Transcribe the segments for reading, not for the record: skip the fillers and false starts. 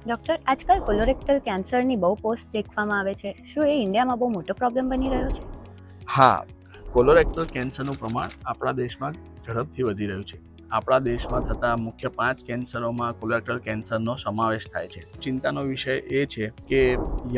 Doctor, આજકાલ colorectal કેન્સરની બહુ પોસ્ટ દેખવામાં આવે છે. શું એ ઇન્ડિયામાં બહુ મોટો પ્રોબ્લેમ બની રહ્યો છે? હા, કોલોરેક્ટલ કેન્સરનું પ્રમાણ આપણા દેશમાં ઝડપથી વધી રહ્યું છે. આપણા દેશમાં થતા મુખ્ય 5 કેન્સરોમાં કોલોરેક્ટલ કેન્સરનો સમાવેશ થાય છે. ચિંતાનો વિષય એ છે કે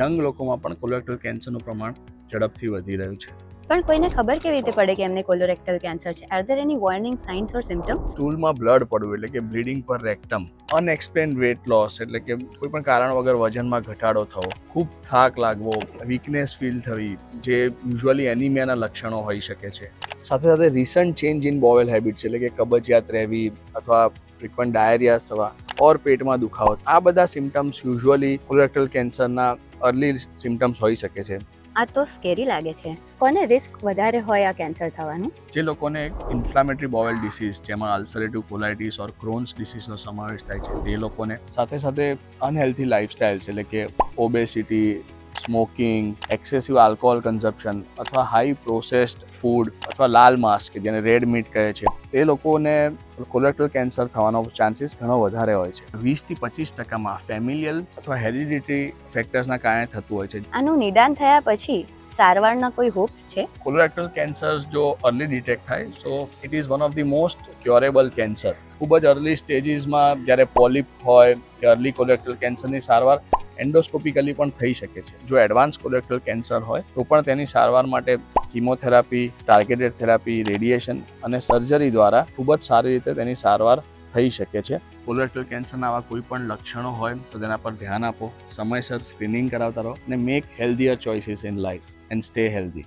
યંગ લોકોમાં પણ કોલોરેક્ટલ કેન્સરનું પ્રમાણ ઝડપથી વધી રહ્યું છે. પણ કોઈને ખબર કેવી રીતે પડે કે એમને કોલોરેક્ટલ કેન્સર છે? Are there any warning signs or symptoms? સ્ટૂલમાં બ્લડ પડવું એટલે કે બ્લીડિંગ પર રેક્ટમ, અનએક્સપ્લેન્ડ વેટ લોસ એટલે કે કોઈ પણ કારણ વગર વજનમાં ઘટાડો થવો, ખૂબ થાક લાગવો, વીકનેસ ફીલ થવી, જે યુઝ્યુઅલી એનિમિયાના લક્ષણો હોઈ શકે છે. સાથે સાથે recent change in bowel habits એટલે કે કબજિયાત રહેવી અથવા ફ્રિક્વન્ટ ડાયરિયા થવા ઓર પેટમાં દુખાવો, આ બધા સિમ્ટમ્સ યુઝ્યુઅલી કોલોરેક્ટલ કેન્સરના અર્લી સિમ્ટમ્સ હોઈ શકે છે. આ તો સ્કેરી લાગે છે. કોને રિસ્ક વધારે હોય આ કેન્સર થવાનું? જે લોકોને ઇન્ફ્લામેટરી બોવેલ ડિસીઝ, જેમાં અલ્સરેટિવ કોલાઇટિસ ઓર ક્રોન્સ ડિસીઝનો સમાવેશ થાય છે, તે લોકોને, સાથે સાથે અનહેલ્ધી લાઇફસ્ટાઇલ્સ એટલે કે obesity, smoking, excessive alcohol consumption અથવા હાઈ પ્રોસેસ્ડ ફૂડ અથવા લાલ માંસ કે જેને રેડ મીટ કહે છે, તે લોકોને કોલોરેક્ટલ કેન્સર થવાનો ચાન્સીસ ઘણો વધારે હોય છે. 20-25% ફેમિલિયલ અથવા હેરિડિટરી ફેક્ટર્સના કારણે થતું હોય છે. આનું નિદાન થયા પછી સારવારના કોઈ હોપ્સ છે? કોલોરેક્ટલ કેન્સર જો અર્લી ડિટેક્ટ થાય so it is one of the most curable cancer. ખૂબ જ અર્લી સ્ટેજીસમાં જ્યારે પોલિપ હોય કે અર્લી કોલોરેક્ટલ કેન્સરની સારવાર એન્ડોસ્કોપિકલી પણ થઈ શકે છે. જો એડવાન્સ કોલોરેક્ટલ કેન્સર હોય તો પણ તેની સારવાર માટે કીમોથેરાપી, ટાર્ગેટેડ થેરાપી, રેડિયેશન અને સર્જરી દ્વારા ખૂબ જ સારી રીતે તેની સારવાર થઈ શકે છે. કોલોરેક્ટલ કેન્સરના આવા કોઈ પણ લક્ષણો હોય તો તેના પર ધ્યાન આપો, સમયસર સ્ક્રીનિંગ કરાવતા રહો અને make healthier choices in life and stay healthy.